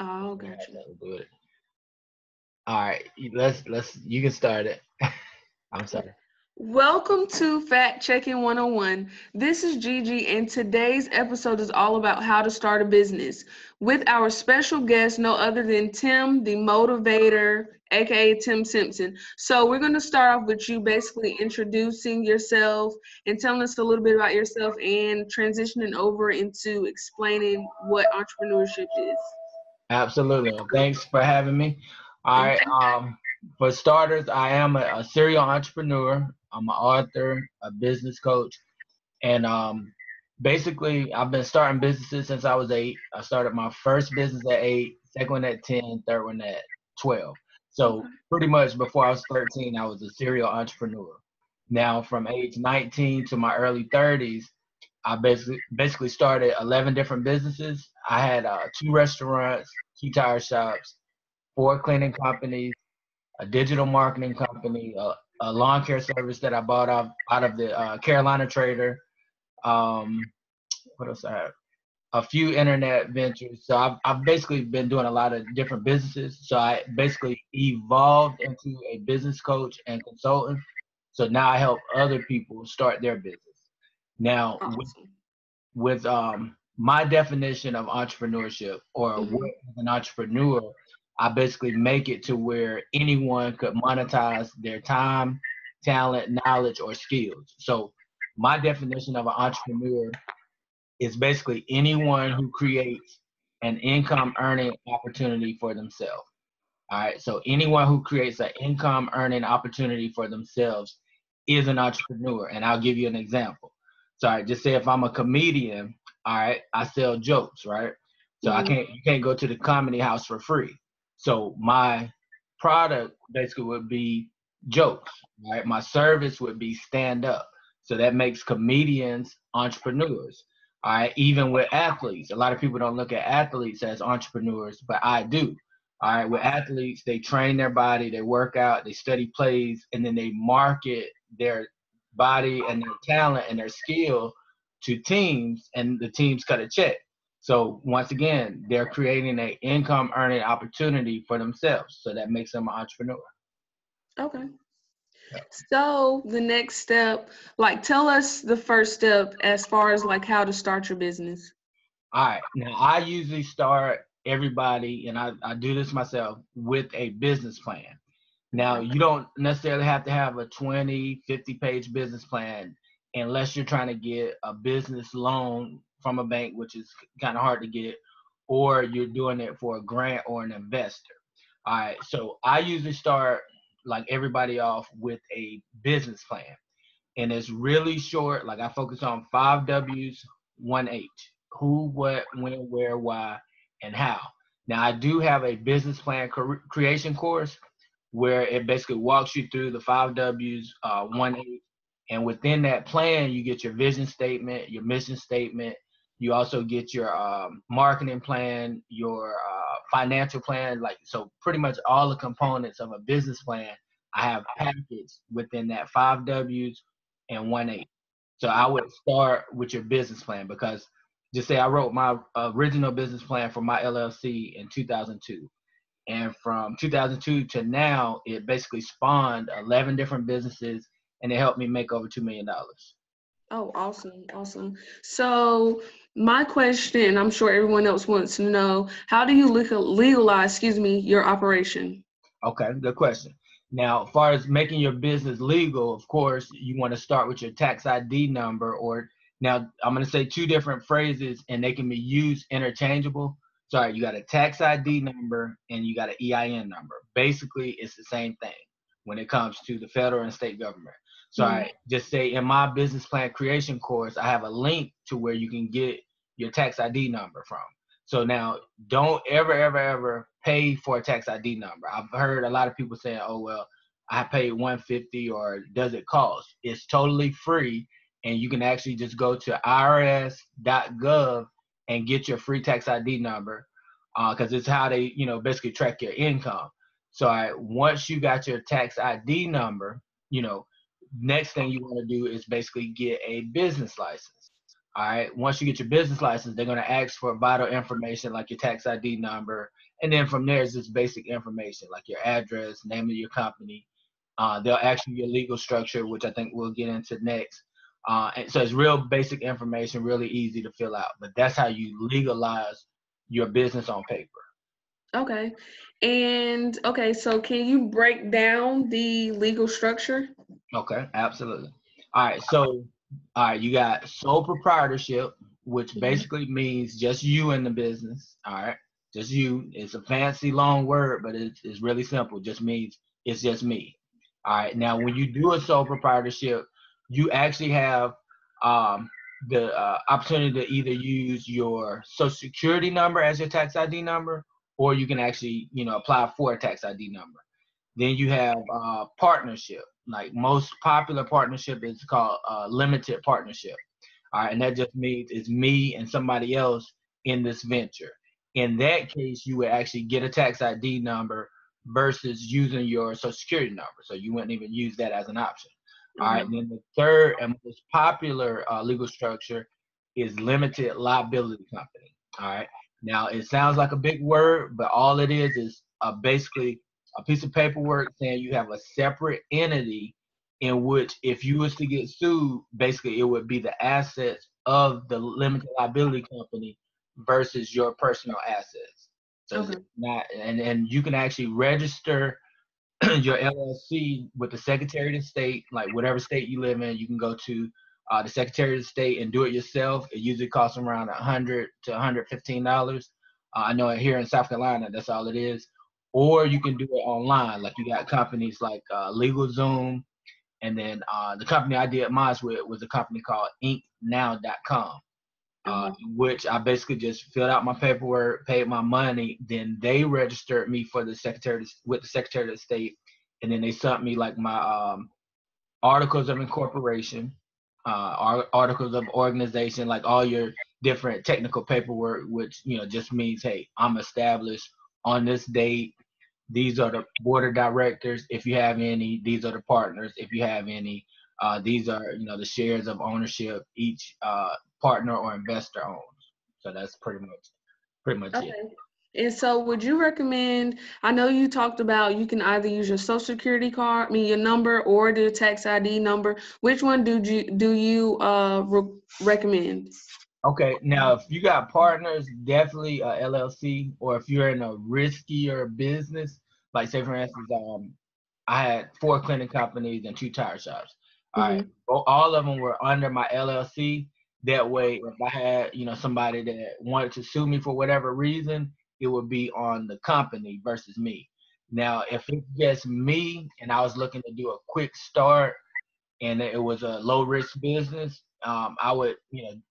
Oh, Yeah, gotcha. that would do it. All right, let's you can start it. I'm sorry. Welcome to Fact Checking 101. This is Gigi, and today's episode is all about how to start a business with our special guest, no other than Tim, the motivator, aka Tim Simpson. So, we're going to start off with you basically introducing yourself and telling us a little bit about yourself and transitioning over into explaining what entrepreneurship is. Absolutely. Well, thanks for having me. All Thank right. you. For starters, I am a serial entrepreneur. I'm an author, a business coach, and basically, I've been starting businesses since I was 8. I started my first business at 8, second one at 10, third one at 12. So Okay. pretty much before I was 13, I was a serial entrepreneur. Now, from age 19 to my early 30s, I basically started 11 different businesses. I had 2 restaurants, 2 tire shops, 4 cleaning companies, a digital marketing company, a lawn care service that I bought out of the Carolina Trader. Um, what else I have? A few internet ventures. So I've basically been doing a lot of different businesses. So I basically evolved into a business coach and consultant. So now I help other people start their business. Now, Awesome. with my definition of entrepreneurship or what Hmm. is an entrepreneur, I basically make it to where anyone could monetize their time, talent, knowledge, or skills. So my definition of an entrepreneur is basically anyone who creates an income earning opportunity for themselves. All right. So anyone who creates an income earning opportunity for themselves is an entrepreneur. And I'll give you an example. So all right, just say if I'm a comedian, all right, I sell jokes, right? So I Hmm. can't you can't go to the comedy house for free. So my product basically would be jokes, right? My service would be stand up. So that makes comedians entrepreneurs. All right, even with athletes. A lot of people don't look at athletes as entrepreneurs, but I do. All right, with athletes, they train their body, they work out, they study plays, and then they market their body and their talent and their skill to teams, and the teams cut a check. So once again, they're creating an income earning opportunity for themselves. So that makes them an entrepreneur. Okay. So the next step, like tell us the first step as far as like how to start your business. All right. Now I usually start everybody, and I do this myself, with a business plan. Now, Okay. you don't necessarily have to have a 20, 50-page business plan unless you're trying to get a business loan from a bank, which is kind of hard to get, or you're doing it for a grant or an investor. All right. So I usually start like everybody off with a business plan. And it's really short. Like I focus on 5 W's, 1 H: who, what, when, where, why, and how. Now, I do have a business plan creation course where it basically walks you through the 5 W's, 1 H. And within that plan, you get your vision statement, your mission statement. You also get your marketing plan, your financial plan. Like, so pretty much all the components of a business plan I have packaged within that 5 W's and 1 H. So I would start with your business plan, because just say I wrote my original business plan for my LLC in 2002. And from 2002 to now, it basically spawned 11 different businesses, and it helped me make over $2 million. Oh, awesome, awesome. So my question, I'm sure everyone else wants to know, how do you legalize, excuse me, your operation? Okay, good question. Now, as far as making your business legal, of course, you want to start with your tax ID number. Or now, I'm going to say 2 different phrases, and they can be used interchangeable. Sorry, you got a tax ID number and you got an EIN number. Basically, it's the same thing when it comes to the federal and state government. So Hmm. I just say in my business plan creation course, I have a link to where you can get your tax ID number from. So now, don't ever, ever, ever pay for a tax ID number. I've heard a lot of people saying, "Oh well, I paid 150, or does it cost?" It's totally free, and you can actually just go to irs.gov and get your free tax ID number, because it's how they, basically track your income. So once you got your tax ID number, you know, next thing you want to do is basically get a business license. All right. Once you get your business license, they're going to ask for vital information like your tax ID number. And then from there is just basic information like your address, name of your company. They'll ask you your legal structure, which I think we'll get into next. And so it's real basic information, really easy to fill out. But that's how you legalize your business on paper. Okay. And okay, so can you break down the legal structure? Okay, absolutely. All right, so all right, you got sole proprietorship, which Mhm. basically means just you in the business. All right, just you. It's a fancy long word, but it's really simple. Just means it's just me. All right. Now, when you do a sole proprietorship, you actually have um, the opportunity to either use your social security number as your tax ID number, or you can actually, apply for a tax ID number. Then you have partnership. Like most popular partnership is called limited partnership. All right, and that just means it's me and somebody else in this venture. In that case, you would actually get a tax ID number versus using your social security number. So you wouldn't even use that as an option. All right, Okay. and then the third and most popular legal structure is limited liability company. All right, now it sounds like a big word, but all it is basically a piece of paperwork saying you have a separate entity in which if you was to get sued, basically it would be the assets of the limited liability company versus your personal assets. So it's Okay. not, and you can actually register your LLC with the Secretary of State, like whatever state you live in, you can go to the Secretary of State and do it yourself. It usually costs around $100 to $115. I know here in South Carolina, that's all it is. Or you can do it online. Like you got companies like LegalZoom, and then the company I did mine with was a company called InkNow.com, Okay. which I basically just filled out my paperwork, paid my money, then they registered me for the Secretary with the Secretary of State, and then they sent me like my articles of incorporation, articles of organization, like all your different technical paperwork, which just means, hey, I'm established on this date. These are the board of directors, if you have any. These are the partners, if you have any. These are the shares of ownership each partner or investor owns. So that's pretty much it. Okay. And so would you recommend, I know you talked about you can either use your social security card, your number, or the tax ID number. Which one do you recommend? Okay, now if you got partners, definitely a LLC, or if you're in a riskier business, like say for instance, I had 4 cleaning companies and 2 tire shops. All right, Hmm. all of them were under my LLC. That way, if I had somebody that wanted to sue me for whatever reason, it would be on the company versus me. Now, if it's just me and I was looking to do a quick start and it was a low risk business, I would,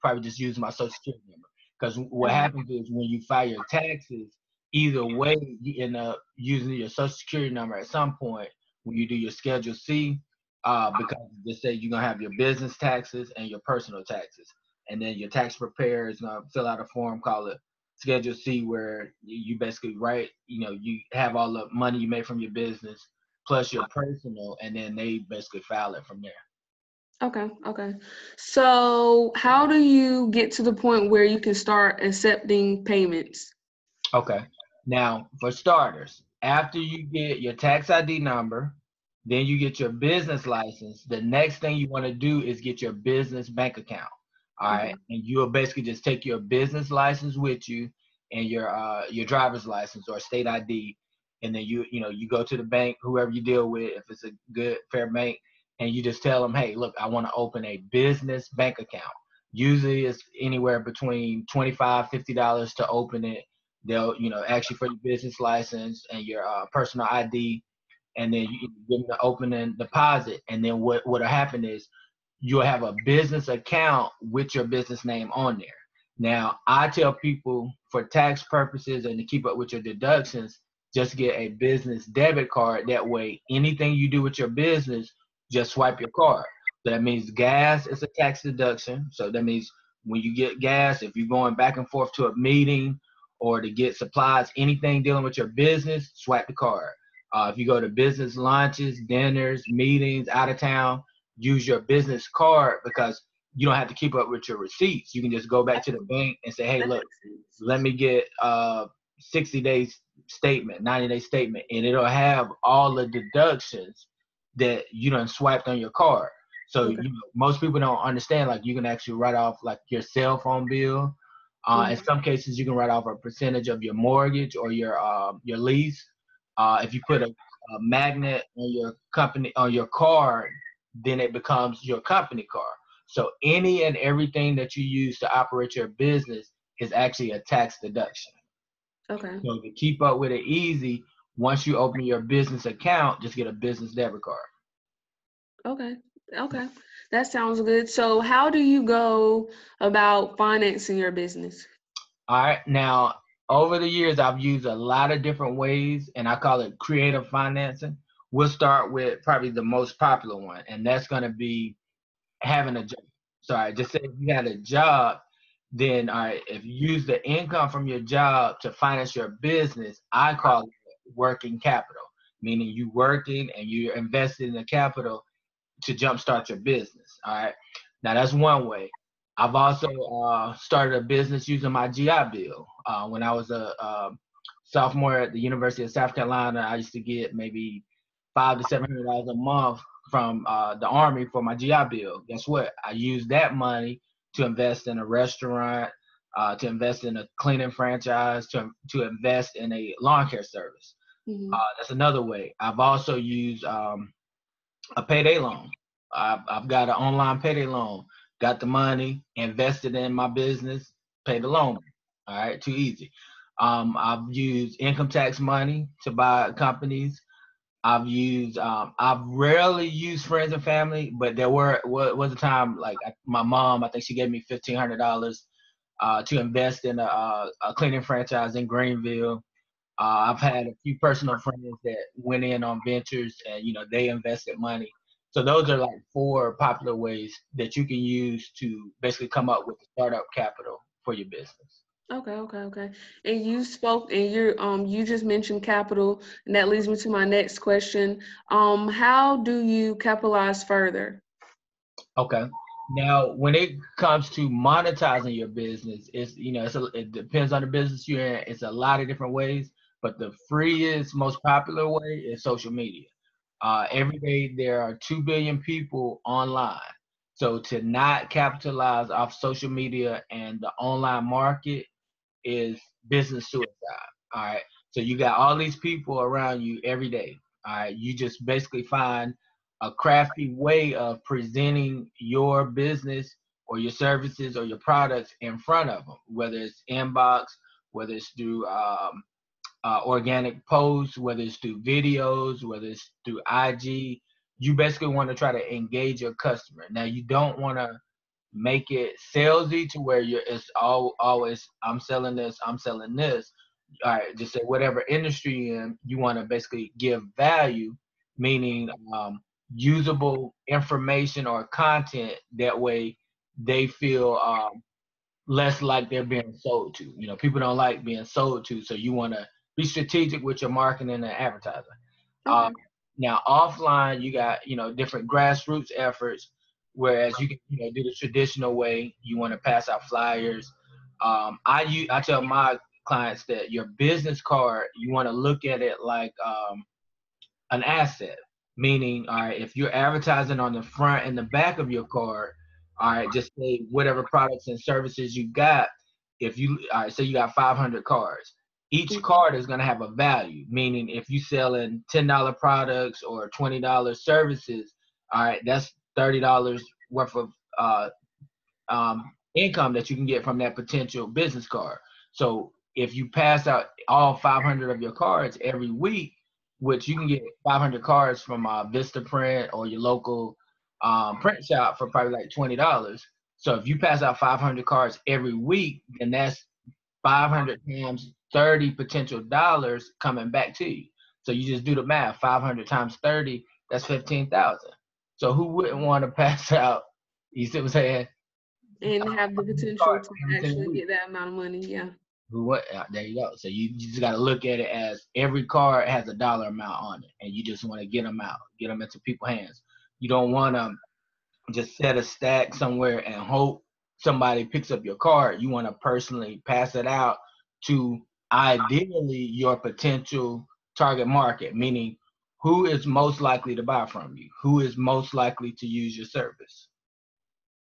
probably just use my social security number. Because what Okay. happens is when you file your taxes, either way, you end up using your social security number at some point when you do your Schedule C, because they say you're gonna have your business taxes and your personal taxes, and then your tax preparer is gonna fill out a form called a Schedule C, where you basically write, you have all the money you made from your business plus your personal, and then they basically file it from there. Okay. Okay. So how do you get to the point where you can start accepting payments? Okay. Now, for starters, after you get your tax ID number, then you get your business license. The next thing you want to do is get your business bank account. All right. Okay. And you'll basically just take your business license with you and your driver's license or state ID. And then you go to the bank, whoever you deal with, if it's a good, fair bank, and you just tell them, hey, look, I want to open a business bank account. Usually it's anywhere between $25, $50 to open it. They'll ask you for your business license and your personal ID, and then you give them the opening deposit. And then what'll happen is you'll have a business account with your business name on there. Now I tell people for tax purposes and to keep up with your deductions, just get a business debit card. That way, anything you do with your business, just swipe your card. So that means gas is a tax deduction. So that means when you get gas, if you're going back and forth to a meeting or to get supplies, anything dealing with your business, swipe the card. If you go to business lunches, dinners, meetings, out of town, use your business card, because you don't have to keep up with your receipts. You can just go back to the bank and say, hey, That look, makes sense. let me get 60 days statement, 90-day statement, and it'll have all the deductions that you done swiped on your card. So Okay. most people don't understand, like, you can actually write off like your cell phone bill. In some cases, you can write off a percentage of your mortgage or your lease. If you put a magnet on your company on your card, then it becomes your company card. So any and everything that you use to operate your business is actually a tax deduction. Okay. So to keep up with it easy, once you open your business account, just get a business debit card. Okay. Okay. That sounds good. So how do you go about financing your business? All right. Now, over the years, I've used a lot of different ways, and I call it creative financing. We'll start with probably the most popular one, and that's going to be having a job. So I just say if you had a job, then all right, if you use the income from your job to finance your business, I call it working capital, meaning you working and you're investing in the capital to jumpstart your business. All right. Now that's one way. I've also started a business using my GI Bill. When I was a sophomore at the University of South Carolina, I used to get maybe $500 to $700 a month from the Army for my GI Bill. Guess what? I used that money to invest in a restaurant, to invest in a cleaning franchise, to invest in a lawn care service. That's another way. I've also used a payday loan. I've got an online payday loan. Got the money, invested in my business, pay the loan. All right, too easy. I've used income tax money to buy companies. I've rarely used friends and family, but there was a time like my mom. I think she gave me $1,500 to invest in a cleaning franchise in Greenville. I've had a few personal friends that went in on ventures and they invested money. So those are like four popular ways that you can use to basically come up with the startup capital for your business. Okay. And you spoke and you just mentioned capital, and that leads me to my next question. How do you capitalize further? Okay. Now, when it comes to monetizing your business, it depends on the business you're in. It's a lot of different ways, but the freest, most popular way is social media. Every day there are 2 billion people online. So to not capitalize off social media and the online market is business suicide. All right. So you got all these people around you every day. All right. You just basically find a crafty way of presenting your business or your services or your products in front of them, whether it's inbox, whether it's through organic posts, whether it's through videos, whether it's through IG. You basically want to try to engage your customer. Now, you don't want to make it salesy to where always I'm selling this, I'm selling this. All right, just say whatever industry you're in, you want to basically give value, meaning usable information or content. That way, they feel less like they're being sold to. People don't like being sold to, so you want to be strategic with your marketing and advertising. Okay. Now offline, you got different grassroots efforts, whereas you can do the traditional way. You want to pass out flyers. I tell my clients that your business card, you want to look at it like an asset, meaning, all right, if you're advertising on the front and the back of your card, all right, just say whatever products and services you got. If you, all right, say you got 500 cards, each card is going to have a value, meaning if you selling $10 products or $20 services, all right, that's $30 worth of income that you can get from that potential business card. So if you pass out all 500 of your cards every week, which you can get 500 cards from Vistaprint or your local print shop for probably like $20. So if you pass out 500 cards every week, then that's 500 times 30 potential dollars coming back to you. So you just do the math. 500 times 30, that's 15,000. So who wouldn't want to pass out? You see what I'm saying? And have the potential Card to every single actually week. get that amount of money. Yeah. There you go. So you just got to look at it as every card has a dollar amount on it, and you just want to get them out, get them into people's hands. You don't want to just set a stack somewhere and hope somebody picks up your card. You want to personally pass it out to ideally your potential target market, meaning who is most likely to buy from you, who is most likely to use your service.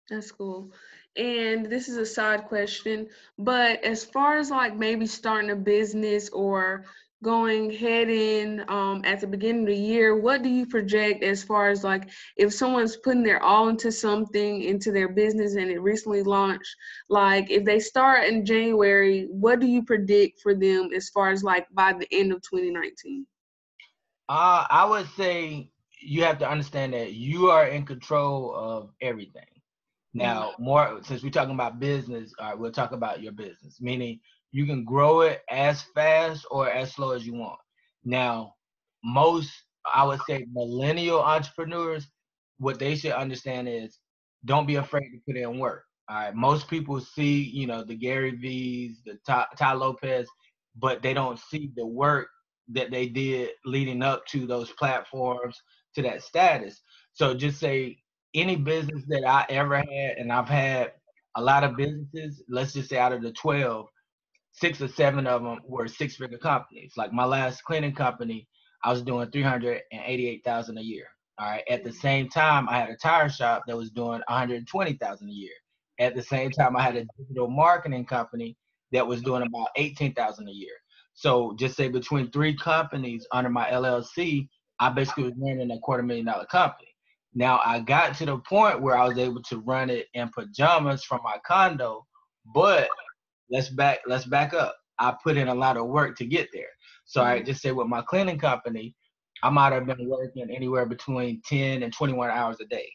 That's cool. And this is a side question, but as far as like maybe starting a business or going head in at the beginning of the year, what do you project as far as like if someone's putting their all into something, into their business and it recently launched, like if they start in January, what do you predict for them as far as like by the end of 2019? I would say you have to understand that you are in control of everything. Now, more since we're talking about business, all right, we'll talk about your business, meaning you can grow it as fast or as slow as you want. Now, most, I would say, millennial entrepreneurs, what they should understand is don't be afraid to put in work. All right, most people see, the Gary V's, the Ty Lopez, but they don't see the work that they did leading up to those platforms, to that status. So just say any business that I ever had, and I've had a lot of businesses, let's just say out of the 12, 6 or 7 of them were six-figure companies. Like my last cleaning company, I was doing 388,000 a year. All right. At the same time, I had a tire shop that was doing 120,000 a year. At the same time, I had a digital marketing company that was doing about 18,000 a year. So just say between 3 companies under my LLC, I basically was running a $250,000 company. Now I got to the point where I was able to run it in pajamas from my condo, but let's back up. I put in a lot of work to get there. So I just say with my cleaning company, I might have been working anywhere between 10 and 21 hours a day,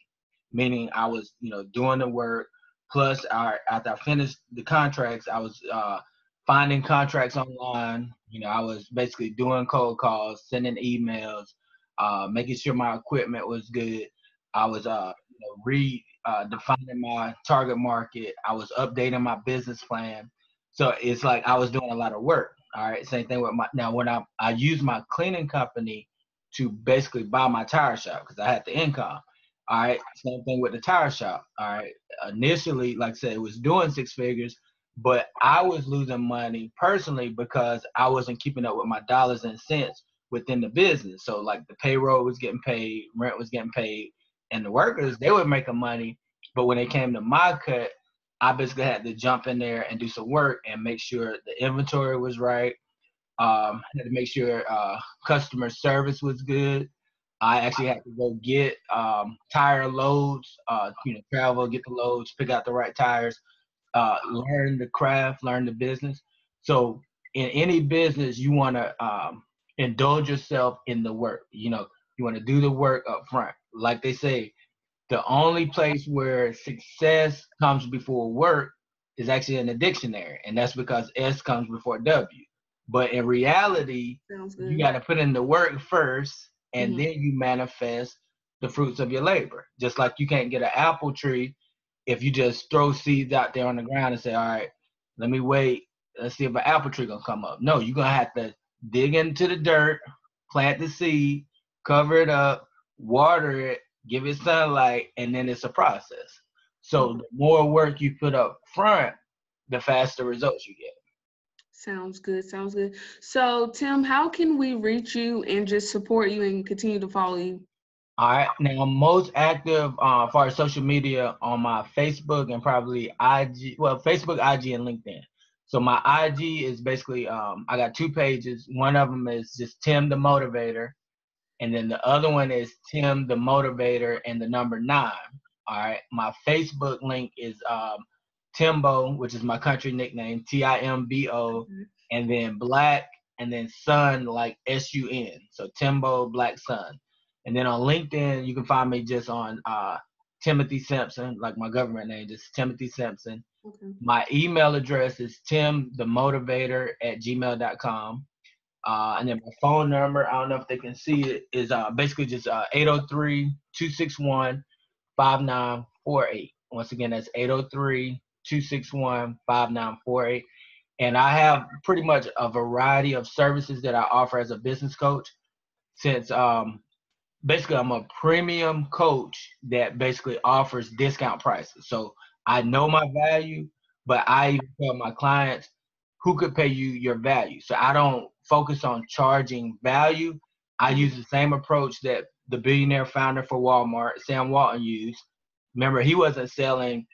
meaning I was, doing the work. Plus, after I finished the contracts, I was finding contracts online. I was basically doing cold calls, sending emails, making sure my equipment was good. I was defining my target market. I was updating my business plan. So it's like I was doing a lot of work. All right. Same thing with now when I use my cleaning company to basically buy my tire shop because I had the income. All right. Same thing with the tire shop. All right. Initially, like I said, it was doing 6 figures, but I was losing money personally because I wasn't keeping up with my dollars and cents within the business. So like the payroll was getting paid, rent was getting paid, and the workers, they were making money. But when it came to my cut, I basically had to jump in there and do some work and make sure the inventory was right. Had to make sure customer service was good. I actually had to go get tire loads, travel, get the loads, pick out the right tires, learn the craft, learn the business. So in any business, you want to indulge yourself in the work. You want to do the work up front. Like they say, the only place where success comes before work is actually in the dictionary, and that's because S comes before W. But in reality, you got to put in the work first, and then you manifest the fruits of your labor. Just like you can't get an apple tree if you just throw seeds out there on the ground and say, all right, let me wait, let's see if an apple tree gonna come up. No, you're gonna have to dig into the dirt, plant the seed, cover it up, water it, give it sunlight, and then it's a process. So the more work you put up front, the faster results you get. Sounds good. Sounds good. So, Tim, how can we reach you and just support you and continue to follow you? All right. Now, I'm most active as far as social media on my Facebook and probably IG. Well, Facebook, IG, and LinkedIn. So my IG is basically I got 2 pages. One of them is just Tim the Motivator, and then the other one is Tim the Motivator and the number 9. All right. My Facebook link is Timbo, which is my country nickname, Timbo, and then Black, and then Sun, like Sun. So Timbo Black Sun. And then on LinkedIn, you can find me just on Timothy Simpson, like my government name, just Timothy Simpson. Okay. My email address is timthemotivator@gmail.com. And then my phone number, I don't know if they can see it, is basically just 803-261-5948. Once again, that's 803-261-5948. And I have pretty much a variety of services that I offer as a business coach. Since basically I'm a premium coach that basically offers discount prices. So I know my value, but I even tell my clients who could pay you your value. So I don't focus on charging value. I use the same approach that the billionaire founder for Walmart, Sam Walton, used. Remember, he wasn't selling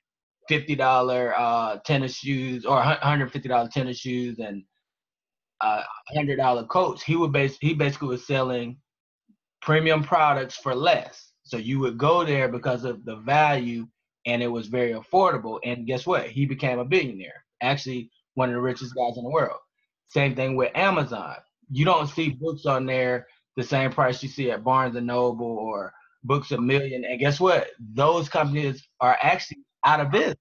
$50 tennis shoes or $150 tennis shoes and $100 coats. He basically was selling premium products for less. So you would go there because of the value, and it was very affordable. And guess what? He became a billionaire. Actually, one of the richest guys in the world. Same thing with Amazon. You don't see books on there the same price you see at Barnes and Noble or Books A Million. And guess what? Those companies are actually out of business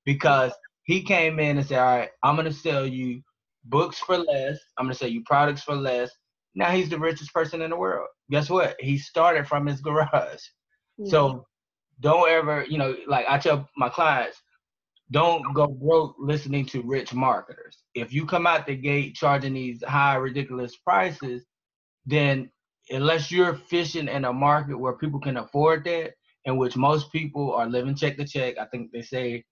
because he came in and said, all right, I'm going to sell you books for less. I'm going to sell you products for less. Now he's the richest person in the world. Guess what? He started from his garage. Yeah. So don't ever, like I tell my clients, don't go broke listening to rich marketers. If you come out the gate charging these high, ridiculous prices, then unless you're fishing in a market where people can afford that, in which most people are living check to check, I think they say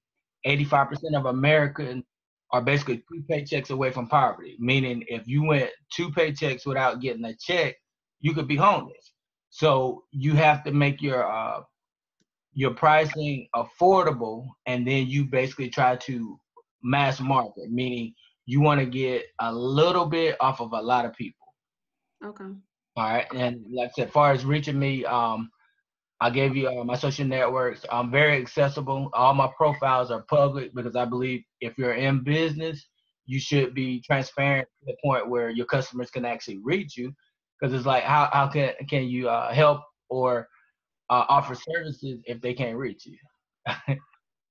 85% of Americans are basically 2 paychecks away from poverty, meaning if you went 2 paychecks without getting a check, you could be homeless. So you have to make your pricing affordable, and then you basically try to mass market, meaning you want to get a little bit off of a lot of people. Okay. All right. And like I said, as far as reaching me, I gave you my social networks. I'm very accessible. All my profiles are public because I believe if you're in business, you should be transparent to the point where your customers can actually reach you. Because it's like, how can you help or offer services if they can't reach you?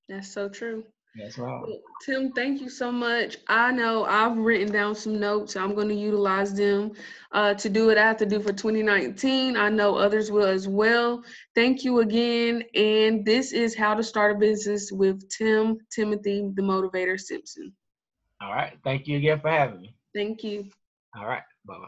That's so true. That's right. Well, Tim, thank you so much. I know I've written down some notes. I'm going to utilize them to do what I have to do for 2019. I know others will as well. Thank you again. And this is How to Start a Business with Timothy, the Motivator Simpson. All right. Thank you again for having me. Thank you. All right. Bye-bye.